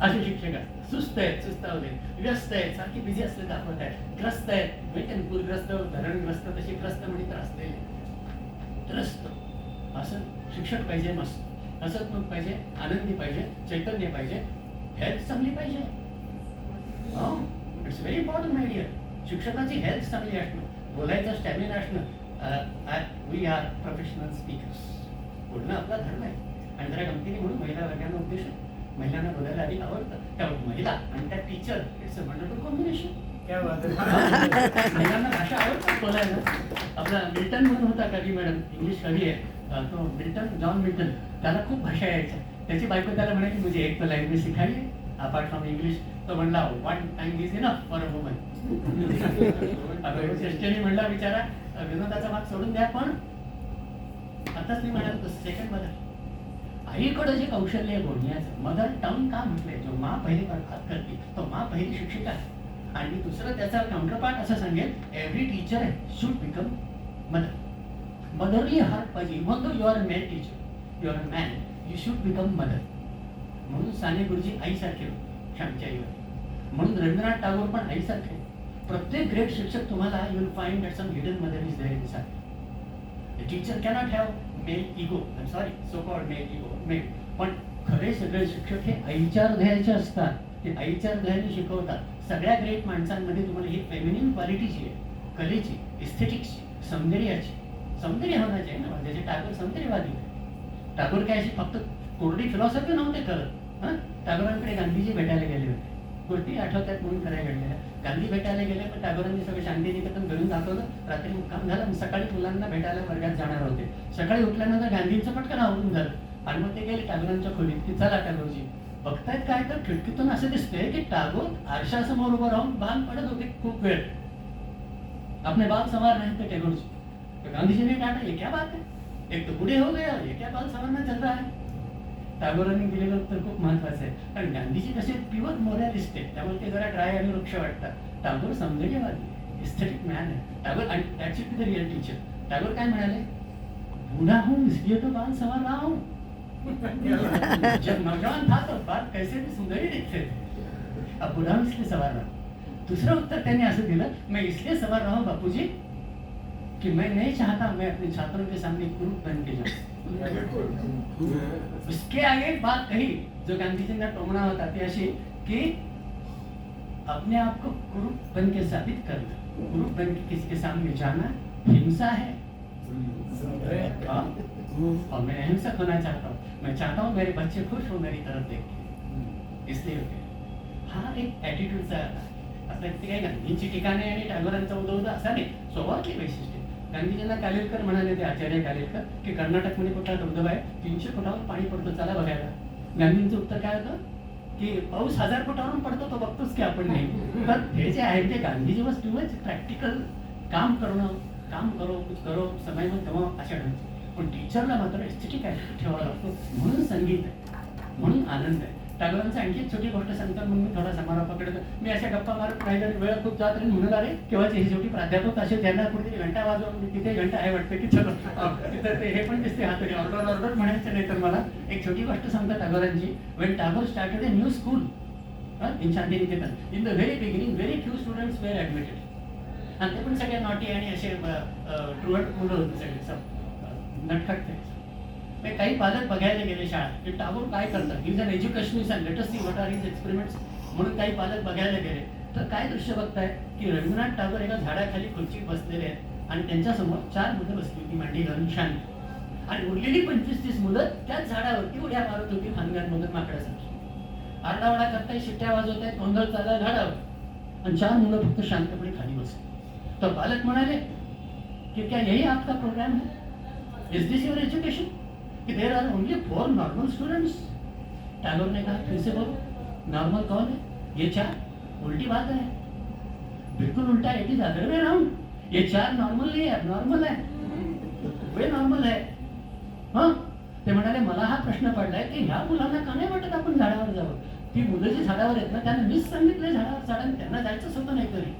असे शिक्षक असतात. सुस्त आहेत, सुस्तावले, व्यस्त आहेत, सारखी बिझी असले दाखवत आहेत, ग्रस्त आहेत, म्हणजे पूरग्रस्त, धरणग्रस्त, तसे ग्रस्त म्हणजे त्रासलेले, त्रस्त. असं शिक्षक पाहिजे मस्त, हसतमुख पाहिजे, आनंदी पाहिजे, चैतन्य पाहिजे, हेल्थ चांगली पाहिजे. It's very important my dear. शिक्षकाची हेल्थ चांगली असणं, बोलायचा स्टॅमिना असणं. We are professional speakers. बोलणं आपला धर्म आहे. आणि जरा गमतीने म्हणून महिला वर्गांना उद्देश, महिलांना बोलायला अधिक आवडतं, त्या महिला आणि त्या teacher, it's a wonderful combination. महिलांना भाषा आवडतात बोलायला. आपला मिल्टन म्हणून होता कवी, मॅडम इंग्लिश कवी आहे तो मिल्टन, जॉन मिल्टन. त्याला खूप भाषा यायच्या. त्याची बायको त्याला म्हणायची मुझे एक तो लँग्वेज सिखाइए. अपार्ट फ्रॉम इंग्लिश तो म्हणला 1 time is enough for a woman. श्रेष्ठीने म्हणला बिचारा विनोदाचा भाग सोडून द्या, पण आताच मी म्हणाल सेकंड मदर. आईकडे जे कौशल्य आहे बोलण्याचं, मदर टंग का म्हटलंय, जो माँ पहिली बात करते तो माँ पहिली शिक्षिका आहे. आणि दुसरं त्याचा काउंटरपार्ट असं सांगेल, every teacher should become mother. Motherly heart पाहिजे. Even though you are a man teacher, you are a man, you should become mother. म्हणून साने गुरुजी आईसारखे होते, श्यामची आई होती. म्हणून रवींद्रनाथ टागोर पण आईसारखे. प्रत्येक ग्रेट शिक्षक तुम्हाला you will find that some hidden mother is there inside. The teacher cannot have male ego, I am sorry, so called male ego, male. पण खरे सगळे शिक्षक हे आईच्या हृदयाचे असतात, ते आईच्या हृदयाने शिकवतात. सगळ्या ग्रेट माणसांमध्ये तुम्हाला ही फेमिनिन क्वालिटीची आहे, कलेची, इस्थेटिक्सची, सौंदर्याची. सौंदर्य होण्याचे आहे ना, त्याचे टागोर सौंदर्यवादी. टागोर काय अशी फक्त कोरडी फिलॉसॉफी नव्हते करत. टागोरांकडे गांधीजी भेटायला गेले होते, गोष्टी आठवतात म्हणून करायला घडलेल्या. गांधी भेटायला गेले, पण टागोरांनी सगळं शांतिनिकेतन घरून दाखवलं. रात्री मुक्काम झाला, सकाळी मुलांना भेटायला वर्गात जाणार होते. सकाळी उठल्यानंतर गांधींचं पटकन आवडून झालं आणि मग ते गेले टागोरांच्या खोलीत की चला टागोरजी. बघतायत काय तर खिडकीतून असं दिसतंय की टागोर आरशासमोर उभं राहून बाल पडत होते खूप वेळ. आपले बाल संवार नाही थे टैगोरजी. तो गांधीजी ने कहा ये क्या बात है, एक तो बूढ़े हो गए, ये क्या बाल संवारना चल रहा है. टागोरांनी दिलेलं उत्तर खूप महत्वाचं आहे, कारण गांधीजी कसे प्युअर मोरॅलिस्ट आहेत, त्यामुळे ते जरा ड्राय आणि वृक्ष वाटतात. टागोर सौंदर्यवादी, इस्थेटिक मॅन आहे टागोर. आणि that's it the real teacher. Tagore काय म्हणाले, बूढ़ा हूँ इसलिए तो बाल संवार रहा हूँ. जब नौजवान था तो बाल कैसे भी सुंदर ही दिखते थे, अब बूढ़ा हूँ इसलिए संवार रहा हूँ. दुसरं उत्तर त्यांनी असं दिलं, मैं इसलिए संवार रहा हूँ बापूजी कि मैं नहीं चाहता मैं अपने छात्रों के सामने कुरूप बन के जाऊं. उसके आगे एक बात कही जो गांधीजींना टोमणा होता, ती अशी की अपने आप को कुरूप बन के साबित करना, कुरूप बन के किसी के सामने जाना हिंसा है. और मैं अहिंसक होना चाहता हूँ. मैं चाहता हूँ मेरे बच्चे खुश हो मेरी तरफ देख के, इसलिए हा एक ॲटिट्यूडचा आता ते काय गांधींची ठिकाणे आणि टागोरांचा उदौदा असा नाही, स्वभावाची वैशिष्ट्य. गांधीजींना कालेलकर म्हणाले, ते आचार्य कालेलकर, की कर्नाटकमध्ये कुठला धबधबा आहे, 300 फुटावर पाणी पडतो, चला बघायला. गांधींचं उत्तर काय होतं की पाऊस 1000 फुटावरून पडतो, तो बघतोच की आपण नाही. तर हे जे आहे ते Gandhiji was too much practical. काम करणं, काम करो कुछ करो समय में तेव्हा अशा ढंगचे. पण टीचरला मात्र एस्थेटिक ॲटिट्यूड ठेवावा लागतो. म्हणून संगीत आहे, म्हणून आनंद आहे. टागोरांचं आणखी एक छोटी गोष्ट सांगतो, म्हणून मी थोडा समारोपाकडे. मी अशा गप्पा मारत राहिलो, वेळ खूप जात राहील म्हणून अरे केव्हाचे हे शेवटी प्राध्यापक असे त्यांना कुठेतरी घंटा वाजवून तिथे घंटा आहे वाटतं की चलो तिथं ते हे पण दिसते हा तरी ऑर्डर म्हणायचं नाही. तर मला एक छोटी गोष्ट सांगतात टागोरांची. When Tagore started a new school in Shantiniketan, in the very beginning very few students were admitted. आणि ते पण सगळे नॉटी आणि असे ट्रुअट मुलं होते सगळे, सब नटखट थे. काही पालक बघायला गेले शाळा की टागोर काय करतात, ही जर educationist and let us see what are his experiments म्हणून काही पालक बघायला गेले. तर काय दृश्य बघताय की रवींद्रनाथ टागोर एका झाडाखाली खुर्चीत बसलेले आहेत आणि त्यांच्यासमोर 4 मुलं बसली होती मांडी घालून शांत. आणि उरलेली 25-30 मुलं त्याच झाडावरती उड्या मारत होती फांद्यांमधून माकडासारखी. आरडाओरडा करताय, शिट्ट्या वाजवतायत, गोंधळ चालला झाडावर, आणि 4 मुलं फक्त शांतपणे खाली बसली. तर पालक म्हणाले की क्या यही आपका प्रोग्राम है, इज दिस योर एजुकेशन, कि there are only 4 normal students. Tagore ने कहा, फिर से बोलो, नॉर्मल कौन है, ये 4? उल्टी बात है, बिल्कुल उल्टा. It is other way round. ये 4 नॉर्मल नहीं है, नॉर्मल है, वे नॉर्मल है. हाँ, ते म्हणाले मला हा प्रश्न पडलाय की ह्या मुलांना का नाही वाटत आपण झाडावर जावं. ती मुलं जी झाडावर आहेत ना, त्यांना मीच सांगितलंय झाडावर चढा, त्यांना जायचंच होतं नाही तरी.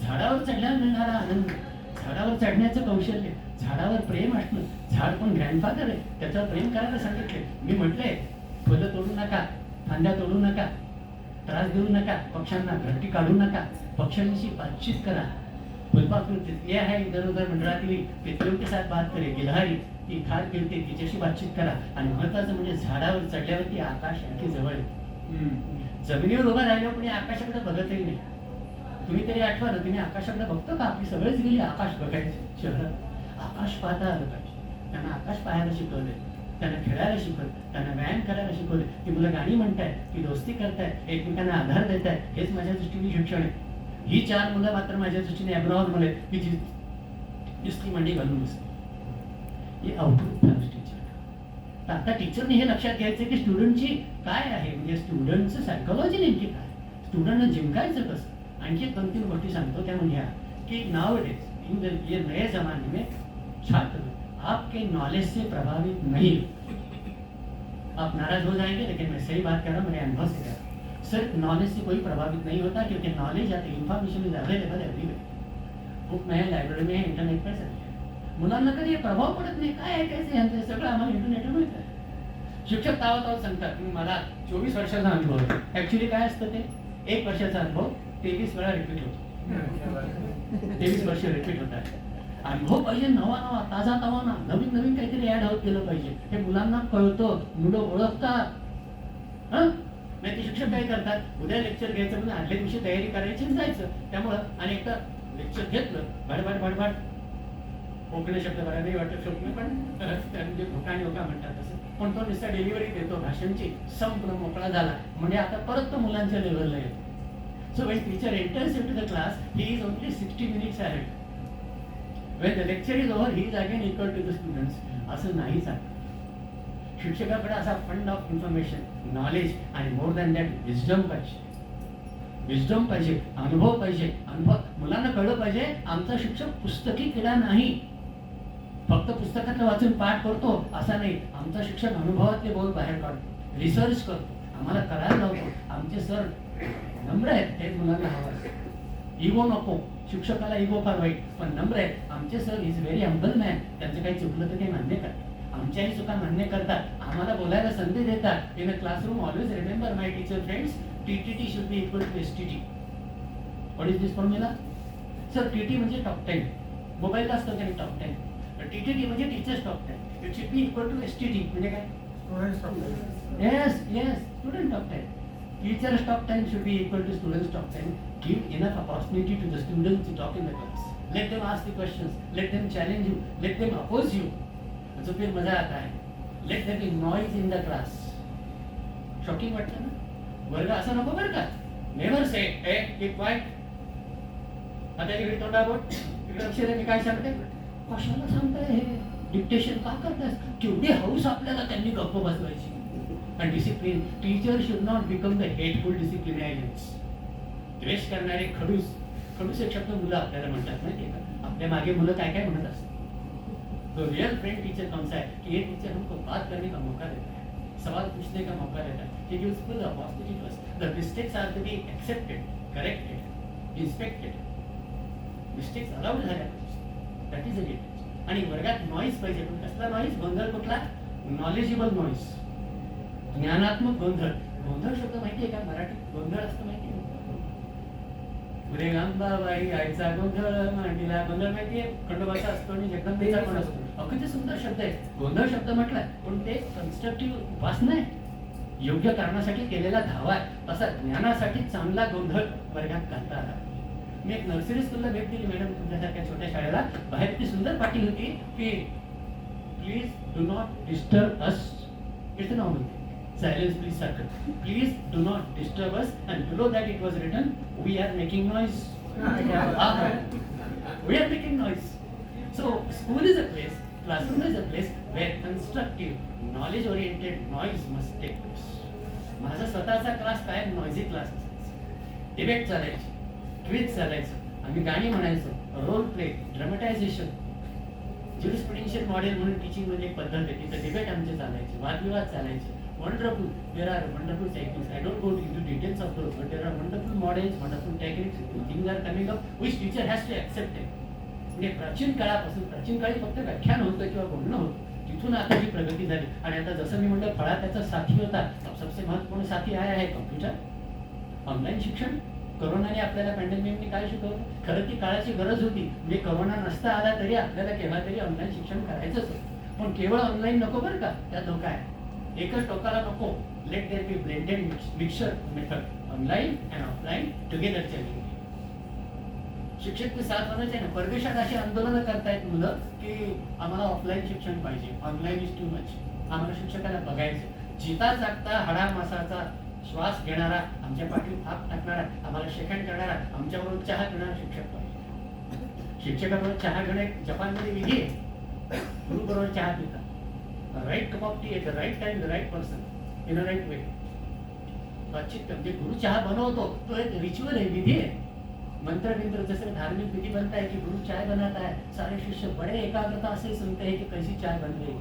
झाडावर चढल्यावर मिळणारा आनंद, झाडावर चढण्याचं कौशल्य, झाडावर प्रेम असणं. झाड पण ग्रँडफादर आहे, त्याच्यावर प्रेम करायला सांगितले. मी म्हटले फुलं तोडू नका, फांद्या तोडू नका, त्रास देऊ नका, पक्ष्यांना घरटी काढू नका, पक्ष्यांशी बातचीत करा. फुलपाखरू तिथले आहे इधर उधर मंडळातली तिथलों के साथ बात करे, गिलहारी ती खार खेळते तिच्याशी बातचीत करा. आणि महत्वाचं म्हणजे झाडावर चढल्यावरती आकाश आणखी जवळ आहे. जमिनीवर उभं राहिल्यावर कोणी आकाशाकडे बघतही नाही. तुम्ही तरी आठवा ना, तुम्ही आकाशाकडे बघतो का? आपली सगळेच गेली आकाश बघायचे शहरात. आकाश पाहता आलं पाहिजे. त्यांना आकाश पाहायला शिकवले, त्यांना खेळायला शिकवले, त्यांना व्यायाम करायला शिकवले. ती मुलं गाणी म्हणतायत, ती दोस्ती करतायत, एकमेकांना आधार देत आहेत. हेच माझ्या दृष्टीने शिक्षण आहे. ही 4 मुलं मात्र माझ्या दृष्टीने ॲबनॉर्मल आहेत की जी नुसती मांडी घालून बसते. हे आउटपुट टीचर. तर आता टीचरने हे लक्षात घ्यायचं की स्टुडंटची काय आहे, म्हणजे स्टुडंटचं सायकोलॉजी नेमकी काय, स्टुडंटला जिंकायचं कसं. आणखी 2-3 गोष्टी सांगतो त्या म्हणजे कि नाउअडेज इन ये नए जमाने में छात्र आपके नॉलेज से प्रभावित नहीं, आप नाराज हो जाएंगे लेकिन मैं सही बात कर रहा हूँ, मेरे अनुभव से कह रहा हूँ, सिर्फ नॉलेज से कोई प्रभावित नहीं होता, क्योंकि नॉलेज या तो information is available everywhere, book में है, लायब्ररी में है, इंटरनेट पर सगळं आहे. मुलांना कधी प्रभाव पडत नाही, काय आहे काय यांचं सगळं आम्हाला इंटरनेटवर मिळतं. शिक्षक तावताव सांगतात की मला 24 वर्षाचा अनुभव आहे. ऍक्च्युली काय असतं ते 1 वर्षाचा अनुभव 23 वेळा रिपीट होतो. 23 वर्ष रिपीट होतात. अनुभव पाहिजे नवा नवा, ताजा तवाना, नवीन नवीन काहीतरी ऍड होत गेलं पाहिजे. हे मुलांना कळतं, मुलं ओळखतात. नाही ते शिक्षक काय करतात, उद्या लेक्चर घ्यायचं म्हणजे आदल्या दिवशी तयारी करायची आणि जायचं. त्यामुळं आणि एकदा लेक्चर घेतलं भडभाट भडभाट, कोकणी शब्द बरा नाही वाटत शोकणे, पण म्हणजे भोकाने होका म्हणतात तसं, पण तो नुसता डिलिव्हरी देतो भाषणची, संपलं मोकळा झाला म्हणजे आता परत तो मुलांच्या लेवलला येतो. So when teacher enters into the class he is only 60 minutes ahead. When the lecture is over, he is again equal to the students. असं नाही चालत. शिक्षकाकडे असा फंड ऑफ इन्फॉर्मेशन, नॉलेज आणि मोर दॅन दॅट विजडम पाहिजे. Wisdom पाहिजे, अनुभव पाहिजे. अनुभव मुलांना कळलं पाहिजे आमचा शिक्षक पुस्तकी किडा नाही, फक्त पुस्तकातलं वाचून पाठ करतो असा नाही. आमचा शिक्षक अनुभवातले बोल बाहेर काढतो, रिसर्च करतो, आम्हाला करायला लावतो. आमचे सर नम्र आहेत, ते मुलांना हवं. इगो नको, शिक्षकाला इगो फार वाईट, पण नम्र आहेत. आमचे sir is very humble man, त्यांचं काही चुकलं तर ते मान्य करतात, आमच्याही चुका मान्य करतात, आम्हाला बोलायला संधी देतात. In a classroom always remember my teacher friends, TTT should be equal to STT. What is this formula? Sir TT म्हणजे टॉप 10, मोबाईलला असतं त्याने टॉप 10, TTT म्हणजे teachers top 10. It should be equal to STT म्हणजे काय? Yes, student top 10. Teachers top 10 should be equal to students top 10. Give enough opportunity to the students to talk in the class. Let them ask the questions. Let them challenge you. Let them oppose you. तो फिर मजा आता है. Let there be noise in the class. Shocking वाटतं ना? वर्ग असं नको बरं का. Never say, hey, keep quiet. आता इकडे तोंडाबोट, इकडे लक्ष दे, मी काय सांगते? कशाला सांगताय हे? डिक्टेशन का करतास? केवढी हौस आपल्याला त्यांनी गप्प बसवायची. आणि discipline, teacher should not become the hateful disciplinarians. द्वेष करणारे खडूस एक शब्द मुलं आपल्याला म्हणतात माहिती आहे का? आपल्या मागे मुलं काय काय म्हणत असतात. तो रियल फ्रेंड टीचर कौन सा है कि ये टीचर हमको बात करने का मौका देता है, सवाल पूछने का मौका देता है. He gives full opportunity to us. The mistakes are to be accepted, corrected, inspected. Mistakes allowed झाल्या पाहिजे. That is a great. आणि वर्गात नॉईज पाहिजे, पण कसला नॉईज? गोंधळ कुठला? नॉलेजेबल नॉईज, ज्ञानात्मक गोंधळ. गोंधळ शब्द माहितीये का? मराठीत गोंधळ असतं माहितीये? अंबाबाई आईचा गोंधळ, मांडीला गोंधळ माहितीये? खंडोबाचा असतो आणि जगदंबेचा पण असतो. अगदी सुंदर शब्द आहे. गोंधळ शब्द म्हटलाय, पण ते कन्स्ट्रक्टिव्ह उपासना आहे, योग्य कारणासाठी केलेला धावा आहे. तसा ज्ञानासाठी चांगला गोंधळ वर्गात घालता आला. मी एक नर्सरी स्कूलला भेट दिली मॅडम, तुमच्यासारख्या छोट्या शाळेला. बाहेर ती सुंदर पाटी होती की please do not disturb us. It's a normal thing. Silence please circle. Please do not disturb us. And below that it was written, we are making noise. We are making noise. So school is a place, classroom is a place where constructive, knowledge-oriented noise must take place. माझा स्वतःचा class काय नॉइझी class असायचा. Debate चालायची, quiz चालायचं, आम्ही गाणी म्हणायचो, role play, ड्रामटायझेशन, ज्युरिस्प्रुडेन्शियल model म्हणून टीचिंग मध्ये एक पद्धत आहे, तिथं डिबेट आमचे चालायचे, वादविवाद चालायचे. Wonderful. There are wonderful techniques. I don't go into details of those, but there are wonderful models, wonderful techniques. Things are coming up, which teacher has to accept it. म्हणजे प्राचीन काळापासून, प्राचीन काळी फक्त व्याख्यान होतं किंवा बोलणं होतं, तिथून आता जी प्रगती झाली. आणि आता जसं मी म्हटलं, फळा त्याचा साथी होता. सबसे महत्वपूर्ण साथी आया आहे कॉम्प्युटर, ऑनलाईन शिक्षण. कोरोनाने आपल्याला, पॅन्डेमिकने काय शिकवलं? खरं ती काळाची गरज होती. म्हणजे कोरोना नसता आला तरी आपल्याला केव्हा तरी ऑनलाईन शिक्षण करायचंच होतं. पण केवळ ऑनलाईन नको बरं का, त्यात धोका आहे. एकच टोकाला नको. Let there be blended mixture method, online and offline together चालली. शिक्षक ते साथ म्हणायचे ना. परदेशात अशी आंदोलनं करतायत मुलं की आम्हाला ऑफलाईन शिक्षण पाहिजे, ऑनलाईन इज टू मच. आम्हाला शिक्षकाला बघायचं. जिता जागता हाडामासाचा श्वास घेणारा, आमच्या पाठीत थाप टाकणारा, आम्हाला शेखण करणारा, आमच्याबरोबर चहा घेणारा शिक्षक पाहिजे. शिक्षकाबरोबर चहा घेणे जपानमध्ये विधी आहे. गुरुबरोबर चहा पितात. Right cup of tea at the right time the right person in a right way. बातचीत म्हणजे गुरु चहा बनवतो तो एक रिच्युअल है, विधि है. मंत्र बिंत्र जैसे धार्मिक विधि बनता है कि गुरु चाय बनाता है, सारे शिष्य बड़े एकाग्रता से सुनते हैं कि कैसी चाय बन गई.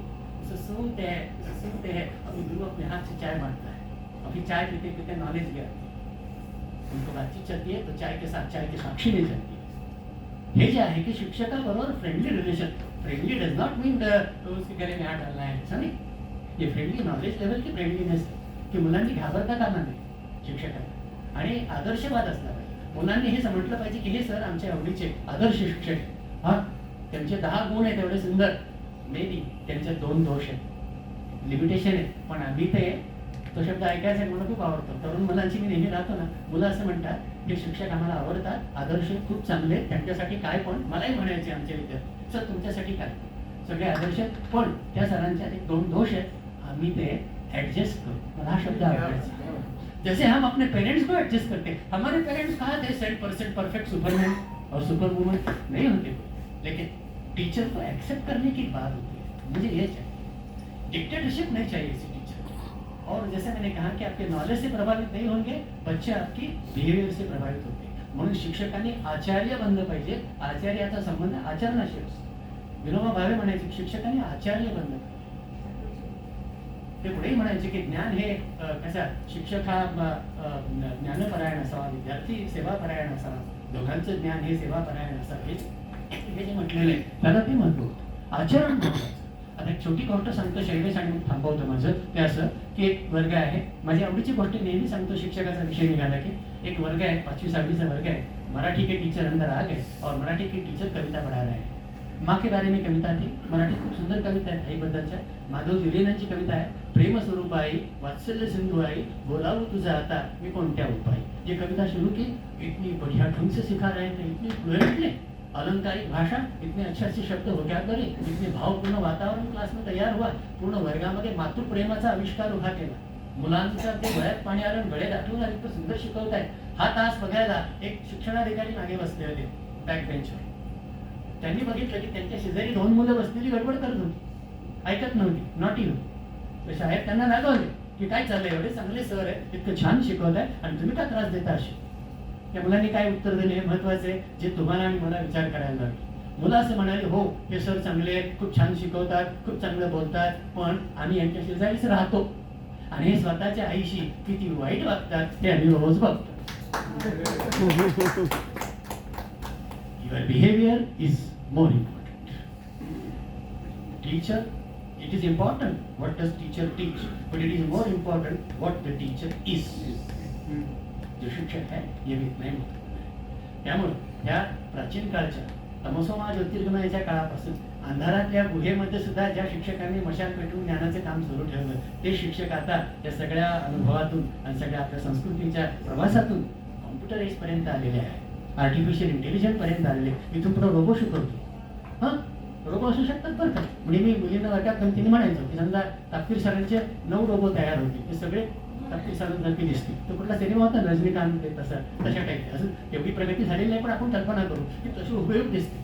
सुनते हैं. अभी गुरु अपने हाथ से चाय बांटता है. अभी चाय पीते पीते नॉलेज गया, उनको बातचीत चलती है तो चाय के साथ चाय की साक्षी नहीं चलती है. हे जे आहे की शिक्षकाबरोबर friendly relation. Friendly does not mean उसके गले में हात डालना है, ऐसा नहीं. ये फ्रेंडली नॉलेज लेवल की फ्रेंडलीनेस की मुलांनी घाबरता कामा नाही शिक्षकांना. आणि आदर्शवाद असला पाहिजे. मुलांनी हे समजलं पाहिजे की हे सर आमच्या आवडीचे आदर्श शिक्षक. हा, त्यांचे 10 गुण आहेत एवढे सुंदर, मे बी त्यांचे 2 दोष आहेत, लिमिटेशन आहे. पण आम्ही ते तो शब्द ऐकायचा मला खूप आवडतो. तरुण मुलांची मी नेहमी राहतो ना, मुलं असं म्हणतात हे शिक्षक आम्हाला आवडतात, आदर्श खूप चांगले, त्यांच्यासाठी काय पण. मलाही म्हणायचे आमचे विद्यार्थी, सर तुमच्यासाठी काय, सगळे आदर्श, पण त्या सरांच्यात 1-2 दोष आहेत, आम्ही ते ऍडजस्ट करू. मला हा शब्द आवडायचा. जैसे हम अपने पेरेंट्स को एडजस्ट करते हैं, हमारे पेरेंट्स कहाँ थे 100% परफेक्ट सुपरमैन और सुपरवुमन नहीं होते, लेकिन टीचर को एक्सेप्ट करने की बात होती है. मुझे ये चाहिए, डिक्टेटरशिप नहीं चाहिए इसी टीचर. और जैसे मैंने कहा कि आपके नॉलेज से प्रभावित नहीं होंगे बच्चे, आपकी बिहेवियर से प्रभावित होते. म्हणून शिक्षकांनी आचार्य बनलं पाहिजे. आचार्याचा संबंध आचरणाशी असतो. विनोबा भावे म्हणायचे शिक्षकांनी आचार्य बनलं. ते पुढेही म्हणायचे की ज्ञान हे कसा, शिक्षक हा ज्ञानपरायण असावा, विद्यार्थी सेवापरायण असावा, दोघांचं ज्ञान हे सेवापरायण असावे. हे जे म्हटलेलं आहे त्याला ते महत्व होतं. आचरण महत्वाचं. आता एक छोटी गोष्ट सांगतो शैलेश आणि थांबवतो माझं. ते असं की एक वर्ग आहे, माझी आवडीची गोष्ट नेहमी सांगतो शिक्षकाचा विषय निघाला की एक वर्ग आहे, 5वी-6वीचा वर्ग आहे. मराठी के टीचर अंदर आ गए और मराठी के टीचर कविता पढ़ा रहे हैं. माँ के बारे में कविता थी. मराठी खूप सुंदर कविता आहे आईबद्दलच्या. माधव विलेनांची कविता आहे. प्रेम स्वरूप आई, वात्सल्य सिंधू आई, बोलावू तुझा आता मी कोणत्या उपाय. ये कविता शुरू की, इतनी बढ़िया ढंग से सिखा रहे थे, इतनी फ्लुएंटली, अलंकारिक भाषा, इतने अच्छे अच्छे शब्द vocabulary, इतने भावपूर्ण वातावरण क्लास में तयार हुआ. पूर्ण वर्गामध्ये मातृप्रेमाचा आविष्कार उभा केला. मुलांचा ते गळ्यात पाणी आलं, गळे दाटून आले, इतकं सुंदर शिकवत आहे. हा तास बघायला एक शिक्षणाधिकारी मागे बसले होते बॅक बेंचवर. त्यांनी बघितलं की त्यांच्या शेजारी 2 मुलं बसलेली गडबड करत होती, ऐकत नव्हती, नॉटी होती. तर साहेब त्यांना रागवले की काय चाललंय, एवढे चांगले सर आहे, इतकं छान शिकवत आहे आणि तुम्ही का त्रास देता अशी. त्या मुलांनी काय उत्तर दिले हे महत्वाचे, जे तुम्हाला आणि मला विचार करायला लागले. मुलं असं म्हणाले, हो हे सर चांगले आहेत, खूप छान शिकवतात, खूप चांगलं बोलतात, पण आम्ही यांच्या शेजारीच राहतो आणि हे स्वतःच्या आईशी किती वाईट वागतात हे आम्ही रोज बघतो. Your behavior is more important. Teacher, it is important what does teacher teach, but it is more important what the teacher is. जो शिक्षक है ये भी इतना ही महत्वपूर्ण है. त्यामुळे ह्या प्राचीन काळच्या तमसोमा ज्योतिर्गमयाच्या काळापासून अंधारातल्या गुहेमध्ये सुद्धा ज्या शिक्षकांनी मशाल पेटवून ज्ञानाचे काम सुरू ठेवलं, ते शिक्षक आता या सगळ्या अनुभवातून आणि सगळ्या आपल्या संस्कृतीच्या प्रवासातून कॉम्प्युटर एज पर्यंत आलेले आहे, आर्टिफिशियल इंटेलिजन्स पर्यंत आलेले. इथून पुढे रोबो शिकवतो. हां, रोबो असू शकतात बरं का. म्हणजे मी मुलींना वर्गात गमतीने म्हणायचो की समजा तापकीर सरांचे 9 रोबो तयार होते, ते सगळे तापकीर सरांसारखे दिसतील. तो कुठला सिनेमा होता रजनीकांत तसा, तशा टाईप. अजून तेवढी प्रगती झालेली नाही, पण आपण कल्पना करू की तशी उपयोग दिसते.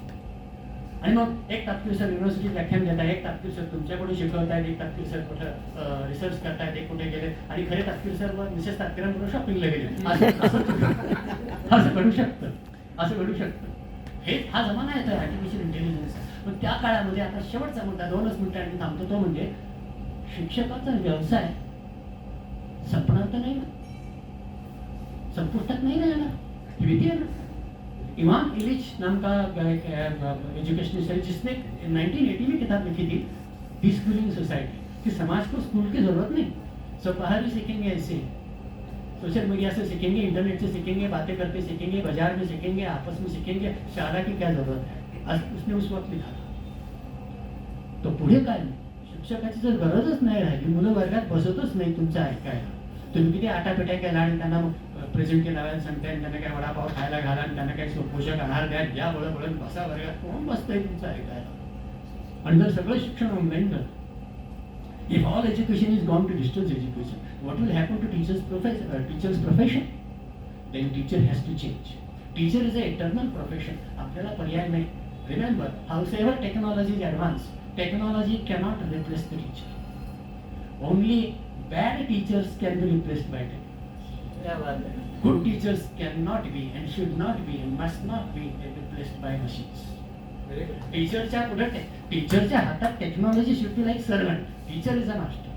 आणि मग एक तापकीर सर युनिव्हर्सिटीत व्याख्यान देत आहे, एक तापकीर सर तुमच्याकडून शिकवतायत, एक तापकीर सर कुठं रिसर्च करतायत, एक कुठे गेले आणि खरे तापकीर सर व मिसेस तापकीरांबरोबर शॉपिंगला गेले. असं घडू शकतं, असं घडू शकतं. हा जमाना येतोय आर्टिफिशियल इंटेलिजन्सचा. पण त्या काळामध्ये आता शेवटचा मुद्दा 2च मिनिटांनी थांबतो, तो म्हणजे शिक्षकाचा व्यवसाय संपणार तर नाही ना, संपुष्टात नाही राहणार, ही भीती आहे ना. इमाम इलिच नाम का एजुकेशनिस्ट है जिसने 1980 में किताब लिखी थी पीसफुलिंग सोसाइटी, कि समाज को स्कूल की जरूरत नहीं, सब बाहर ही सीखेंगे, ऐसे सोशल मीडिया से सीखेंगे, इंटरनेट से सीखेंगे, बातें करके सीखेंगे, बाजार में सीखेंगे, आपस में सीखेंगे, शाला की क्या जरूरत है. आज उसने उस वक्त लिखा था. तो पुढे काय, शिक्षकाची जर गरजच नाही राहिली, मुलं वर्गात बसतच नाही तुमचं ऐकायला, तुम्ही किती आटापिटा केला आणि त्यांना प्रेझेंटी लावायला सांगताय, त्यांना काय वडापाव खायला घाला आणि त्यांना काही पोषक आहार द्या, या बळबळत बसा वर्गात, कोण बसतंय तुमचं ऐकायला. आणि जर सगळं शिक्षण ऑनलाईन झालं, if all education is gone to distance education, what will happen to teacher's profession? Then teacher has to change. Teacher is an eternal profession. आपल्याला पर्याय नाही. Remember, however technology is advanced, technology cannot replace the teacher. Only bad teachers can be replaced by technology. क्या बात है. Good teachers cannot be and should not be and must not be replaced by machines. Very good. टीचरच्या पुढे टीचरच्या हातात technology should be like servant. Teacher is a master.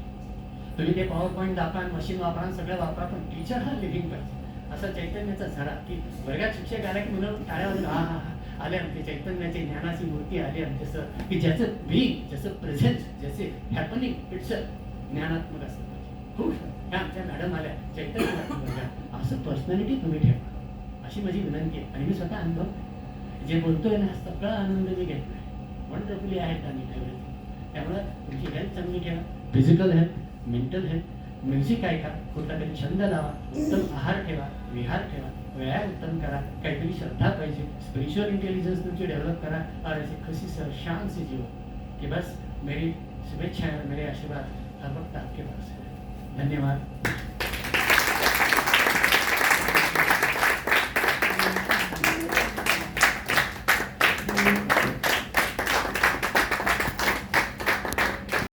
तुम्ही ते power point दाखवा, machine वापरा, सगळं वापरा, पण टीचर हा लिव्हिंग पाहिजे. असा चैतन्याचा झरा की वर्गात शिक्षक आला की मुलं टाळ्या वाजून हा हा हा आले आमचे चैतन्याची ज्ञानाची मूर्ती आली आमच्या सर, की ज्याचं बीइंग, ज्याचं प्रेझेन्स, ज्याचे हॅपनिंग इट्स ज्ञानात्मक असतं. खूप ह्या आमच्या मॅडम आल्या चैतन्य, असं पर्सनॅलिटी तुम्ही ठेवा अशी माझी विनंती आहे. आणि मी स्वतः अनुभव जे बोलतोय ना सगळा आनंद मी घेतोय. वंडरफुली आहेत आणि एव्हरीथिंग. त्यामुळे तुमची हेल्थ चांगली ठेवा, physical health, mental health, music ऐका, कुठला तरी छंद लावा, उत्तम आहार ठेवा, विहार ठेवा, व्यायाम उत्तम करा, काहीतरी श्रद्धा पाहिजे, स्पिरिच्युअल इंटेलिजन्स तुमची डेव्हलप करा और ऐसे खुशी से और शान से जियो कि बस मेरी शुभेच्छा और मेरे आशीर्वाद हर वक्त आपके पास है. धन्यवाद.